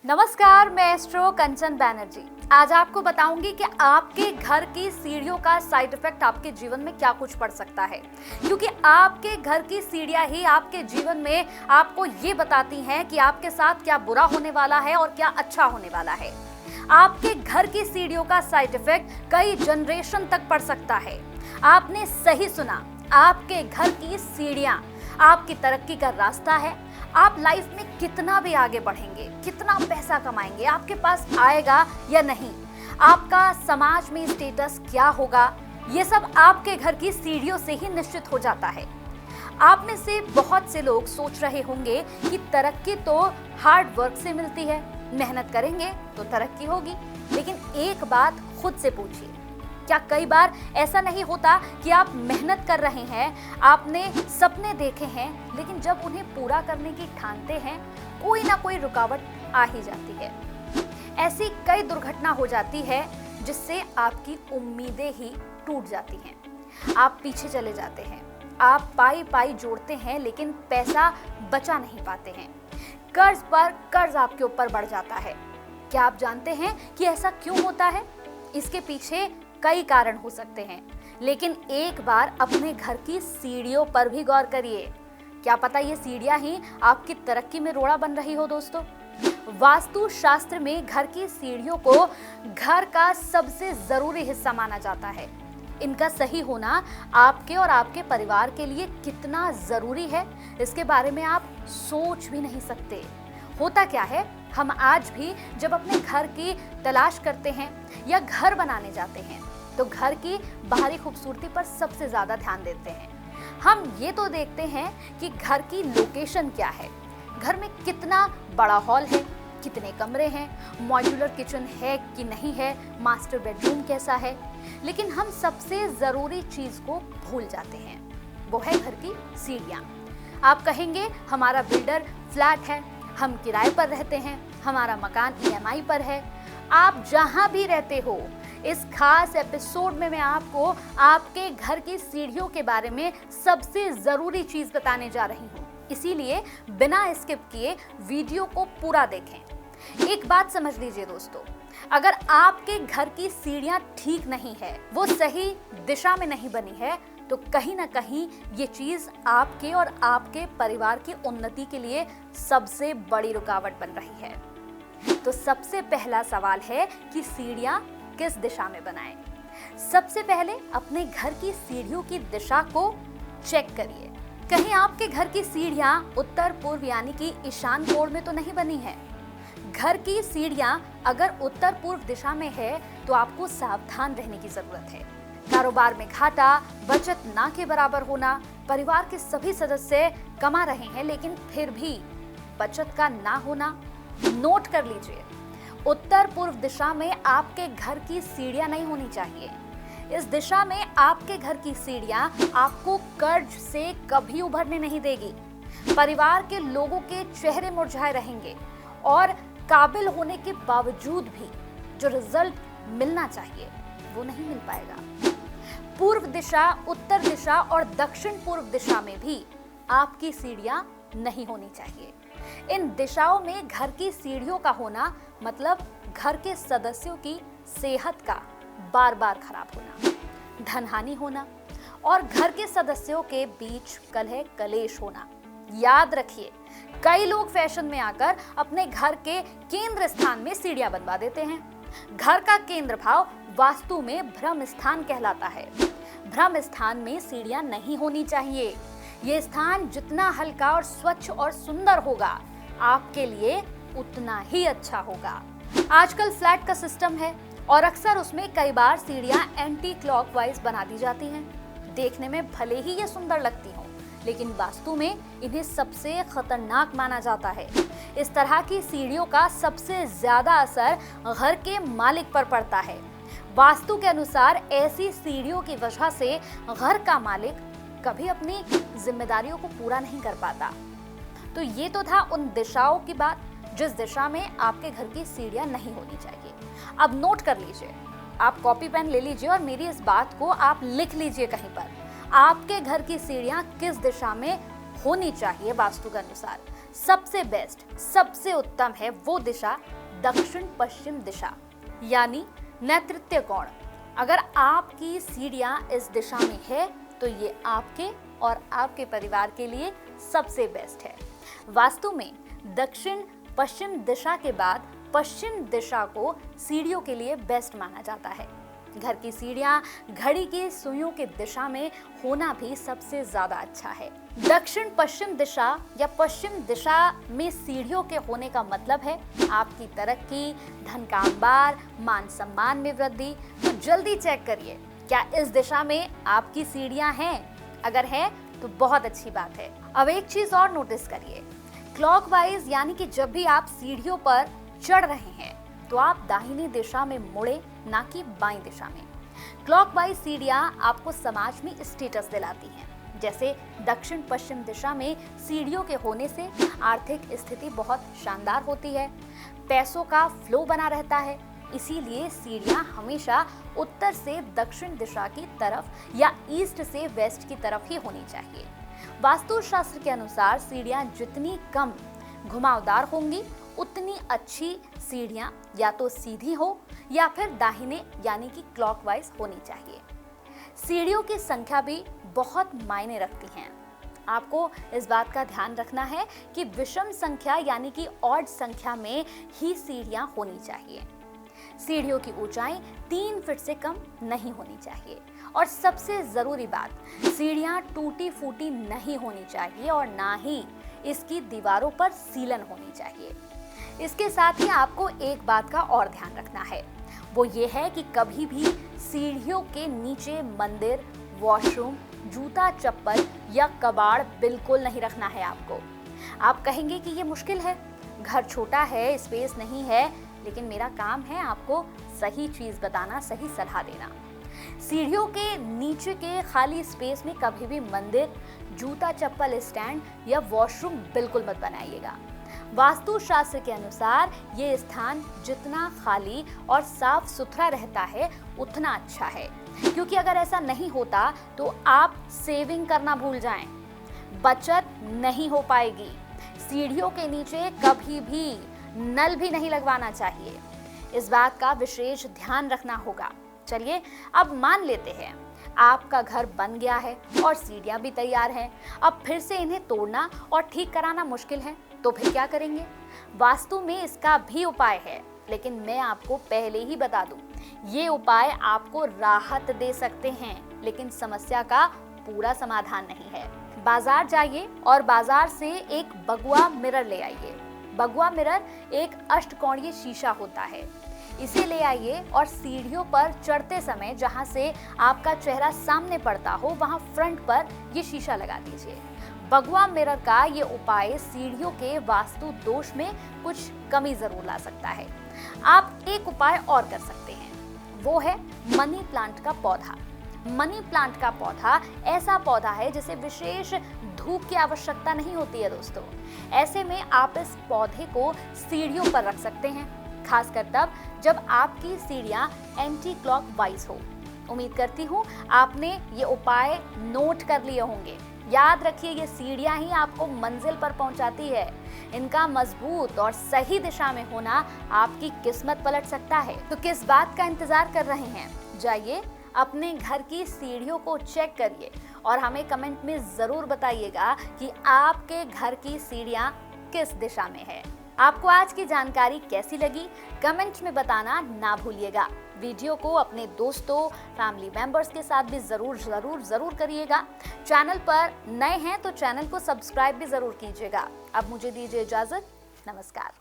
नमस्कार, मैं एस्ट्रो कंचन बैनर्जी। आज आपको बताऊंगी कि आपके घर की सीढ़ियों का साइड इफेक्ट आपके जीवन में क्या कुछ पड़ सकता है, क्योंकि आपके घर की सीढ़ियां ही आपके जीवन में आपको ये बताती हैं कि आपके साथ क्या बुरा होने वाला है और क्या अच्छा होने वाला है। आपके घर की सीढ़ियों का साइड इफेक्ट कई जनरेशन तक पड़ सकता है। आपने सही सुना, आपके घर की सीढ़ियां आपकी तरक्की का रास्ता है। आप लाइफ में कितना भी आगे बढ़ेंगे, कितना पैसा कमाएंगे, आपके पास आएगा या नहीं, आपका समाज में स्टेटस क्या होगा, ये सब आपके घर की सीढ़ियों से ही निश्चित हो जाता है। आप में से बहुत से लोग सोच रहे होंगे कि तरक्की तो हार्ड वर्क से मिलती है, मेहनत करेंगे तो तरक्की होगी। लेकिन एक बात खुद से पूछिए, क्या कई बार ऐसा नहीं होता कि आप मेहनत कर रहे हैं, आपने सपने देखे हैं, लेकिन जब उन्हें पूरा करने की ठानते हैं कोई ना कोई रुकावट आ ही जाती है। ऐसी कई दुर्घटना हो जाती है जिससे आपकी उम्मीदें ही टूट जाती हैं। आप पीछे चले जाते हैं, आप पाई पाई जोड़ते हैं लेकिन पैसा बचा नहीं पाते हैं। कर्ज पर कर्ज आपके ऊपर बढ़ जाता है। क्या आप जानते हैं कि ऐसा क्यों होता है? इसके पीछे कई कारण हो सकते हैं, लेकिन एक बार अपने घर की सीढ़ियों पर भी गौर करिए। क्या पता ये सीढ़ियां ही आपकी तरक्की में रोड़ा बन रही हो दोस्तों। वास्तु शास्त्र में घर की सीढ़ियों को घर का सबसे जरूरी हिस्सा माना जाता है। इनका सही होना आपके और आपके परिवार के लिए कितना जरूरी है, इसके बारे में आप सोच भी नहीं सकते। होता क्या है, हम आज भी जब अपने घर की तलाश करते हैं या घर बनाने जाते हैं तो घर की बाहरी खूबसूरती पर सबसे ज्यादा ध्यान देते हैं। हम ये तो देखते हैं कि घर की लोकेशन क्या है, घर में कितना बड़ा हॉल है, कितने कमरे हैं, मॉड्यूलर किचन है कि नहीं है, मास्टर बेडरूम कैसा है, लेकिन हम सबसे जरूरी चीज को भूल जाते हैं, वो है घर की सीढ़ियां। आप कहेंगे हमारा बिल्डर फ्लैट है, हम किराए पर रहते हैं, हमारा मकान ईएमआई पर है। आप जहां भी रहते हो, इस खास एपिसोड में मैं आपको आपके घर की सीढ़ियों के बारे में सबसे जरूरी चीज बताने जा रही हूँ। इसीलिए बिना स्किप किए वीडियो को पूरा देखें। एक बात समझ लीजिए दोस्तों, अगर आपके घर की सीढ़ियां ठीक नहीं है, वो सही दिशा में नहीं बनी है, तो कहीं ना कहीं ये चीज आपके और आपके परिवार की उन्नति के लिए सबसे बड़ी रुकावट बन रही है। तो सबसे पहला सवाल है कि सीढ़ियां किस दिशा में बनाएं। सबसे पहले अपने घर की सीढ़ियों की दिशा को चेक करिए। कहीं आपके घर की सीढ़ियां उत्तर पूर्व यानी कि ईशान कोण में तो नहीं बनी है। घर की सीढ़ियां अगर उत्तर पूर्व दिशा में है तो आपको सावधान रहने की जरूरत है। कारोबार में घाटा, बचत ना के बराबर होना, परिवार के सभी सदस्य कमा रहे हैं लेकिन फिर भी बचत का ना होना। नोट कर लीजिए, उत्तर पूर्व दिशा में आपके घर की सीढ़ियां नहीं होनी चाहिए। इस दिशा में आपके घर की सीढ़ियां आपको कर्ज से कभी उभरने नहीं देगी। परिवार के लोगों के चेहरे मुरझाए रहेंगे और काबिल होने के बावजूद भी जो रिजल्ट मिलना चाहिए वो नहीं मिल पाएगा। पूर्व दिशा, उत्तर दिशा और दक्षिण पूर्व दिशा में भी आपकी सीढ़ियां नहीं होनी चाहिए। इन दिशाओं में घर की सीढ़ियों का होना मतलब घर के सदस्यों की सेहत का बार बार खराब होना, धनहानि होना और घर के सदस्यों के बीच कलह कलेश होना। याद रखिए, कई लोग फैशन में आकर अपने घर के केंद्र स्थान में सीढ़ियां बनवा देते हैं। घर का केंद्र भाव वास्तु में ब्रह्म स्थान कहलाता है। ब्रह्म स्थान में सीढ़ियां नहीं होनी चाहिए। ये स्थान जितना हल्का और स्वच्छ और सुंदर होगा, आपके लिए उतना ही अच्छा होगा। आजकल फ्लैट का सिस्टम है और अक्सर उसमें कई बार सीढ़ियां एंटी क्लॉकवाइज बना दी जाती हैं। देखने में भले ही ये सुंदर लगती हों, लेकिन वास्तु में इन्हें सबसे खतरनाक माना जाता है। इस तरह की सीढ़ियों का सबसे ज्यादा असर घर के मालिक पर पड़ता है। वास्तु के अनुसार ऐसी सीढ़ियों की वजह से घर का मालिक कभी अपनी जिम्मेदारियों को पूरा नहीं कर पाता। तो ये तो था उन दिशाओं की बात जिस दिशा में आपके घर की सीढ़ियां नहीं होनी चाहिए। अब नोट कर लीजिए, आप कॉपी पेन ले लीजिए और मेरी इस बात को आप लिख लीजिए कहीं पर। आपके घर की सीढ़ियां किस दिशा में होनी चाहिए वास्तु के अनुसार। सबसे बेस्ट, सबसे उत्तम है वो दिशा दक्षिण पश्चिम दिशा, यानी नैऋत्य कोण। अगर आपकी सीढ़ियां इस दिशा में है तो ये आपके और आपके परिवार के लिए सबसे बेस्ट है। वास्तु में दक्षिण पश्चिम दिशा के बाद पश्चिम दिशा को सीढ़ियों के लिए बेस्ट माना जाता है। घर की सीढ़ियां घड़ी की सुइयों की दिशा में होना भी सबसे ज्यादा अच्छा है। दक्षिण पश्चिम दिशा या पश्चिम दिशा में सीढ़ियों के होने का मतलब है आपकी तरक्की, धन का अंबार, मान सम्मान में वृद्धि। तो जल्दी चेक करिए क्या इस दिशा में आपकी सीढ़ियां हैं। अगर है तो बहुत अच्छी बात है। अब एक चीज और नोटिस करिए, क्लॉकवाइज यानी कि जब भी आप सीढ़ियों पर चढ़ रहे हैं तो आप दाहिनी दिशा में मुड़े, ना कि बाईं दिशा में। क्लॉकवाइज सीढ़ियां आपको समाज में स्टेटस दिलाती हैं। जैसे दक्षिण पश्चिम दिशा में सीढ़ियों के होने से आर्थिक स्थिति बहुत शानदार होती है, पैसों का फ्लो बना रहता है। इसीलिए सीढ़ियां हमेशा उत्तर से दक्षिण दिशा की तरफ या ईस्ट से वेस्ट की तरफ ही होनी चाहिए। वास्तुशास्त्र के अनुसार सीढ़ियां जितनी कम घुमावदार होंगी उतनी अच्छी सीढ़ियां या तो सीधी हो या फिर दाहिने यानी कि क्लॉकवाइज होनी चाहिए। सीढ़ियों की संख्या भी बहुत मायने रखती हैं। आपको इस बात का ध्यान रखना है कि विषम संख्या यानी कि ऑड संख्या में ही सीढ़ियां होनी चाहिए। सीढ़ियों की ऊंचाई 3 फीट से कम नहीं होनी चाहिए। और सबसे जरूरी बात, सीढ़ियां टूटी फूटी नहीं होनी चाहिए और ना ही इसकी दीवारों पर सीलन होनी चाहिए। इसके साथ ही आपको एक बात का और ध्यान रखना है, वो ये है कि कभी भी सीढ़ियों के नीचे मंदिर, वॉशरूम, जूता चप्पल या कबाड़ बिल्कुल नहीं रखना है आपको। आप कहेंगे कि ये मुश्किल है, घर छोटा है, स्पेस नहीं है, लेकिन मेरा काम है आपको सही चीज बताना, सही सलाह देना। सीढ़ियों के नीचे के खाली स्पेस में कभी भी मंदिर, जूता चप्पल स्टैंड या वॉशरूम बिल्कुल मत बनाइएगा। वास्तुशास्त्र के अनुसार ये स्थान जितना खाली और साफ सुथरा रहता है उतना अच्छा है, क्योंकि अगर ऐसा नहीं होता तो आप सेविंग करना भूल जाएं, बचत नहीं हो पाएगी। सीढ़ियों के नीचे कभी भी नल भी नहीं लगवाना चाहिए, इस बात का विशेष ध्यान रखना होगा। चलिए अब मान लेते हैं आपका घर बन गया है और सीढ़ियां भी तैयार हैं। अब फिर से इन्हें तोड़ना और ठीक कराना मुश्किल है, तो फिर क्या करेंगे? वास्तु में इसका भी उपाय है, लेकिन मैं आपको पहले ही बता दूं, ये उपाय आपको राहत दे सकते हैं, लेकिन समस्या का पूरा समाधान नहीं है। बाजार जाइए और बाजार से एक बगुआ मिरर ले आइए। बगुआ मिरर एक अष्टकोणीय शीशा होता है। इसे ले आइए और सीढ़ियों पर चढ़ते समय जहां से आपका चेहरा सामने पड़ता हो वहां फ्रंट पर ये शीशा लगा दीजिए। बगुआ मिरर का ये उपाय सीढ़ियों के वास्तु दोष में कुछ कमी जरूर ला सकता है। आप एक उपाय और कर सकते हैं, वो है मनी प्लांट का पौधा। मनी प्लांट का पौधा ऐसा पौधा है जिसे विशेष धूप की आवश्यकता नहीं होती है दोस्तों। ऐसे में आप इस पौधे को सीढ़ियों पर रख सकते हैं, खासकर तब जब आपकी सीढ़ियां एंटी क्लॉकवाइज हो। उम्मीद करती हूँ आपने ये उपाय नोट कर लिए होंगे। याद रखिए, ये सीढ़ियां ही आपको मंजिल पर पहुंचाती है। इनका मजबूत और सही दिशा में होना आपकी किस्मत पलट सकता है। तो किस बात का इंतजार कर रहे हैं? जाइए अपने घर की सीढ़ियों को चेक करिए और हमें कमेंट में जरूर बताइएगा कि आपके घर की सीढ़ियां किस दिशा में है। आपको आज की जानकारी कैसी लगी कमेंट में बताना ना भूलिएगा। वीडियो को अपने दोस्तों, फैमिली मेंबर्स के साथ भी जरूर करिएगा। चैनल पर नए हैं तो चैनल को सब्सक्राइब भी जरूर कीजिएगा। अब मुझे दीजिए इजाजत, नमस्कार।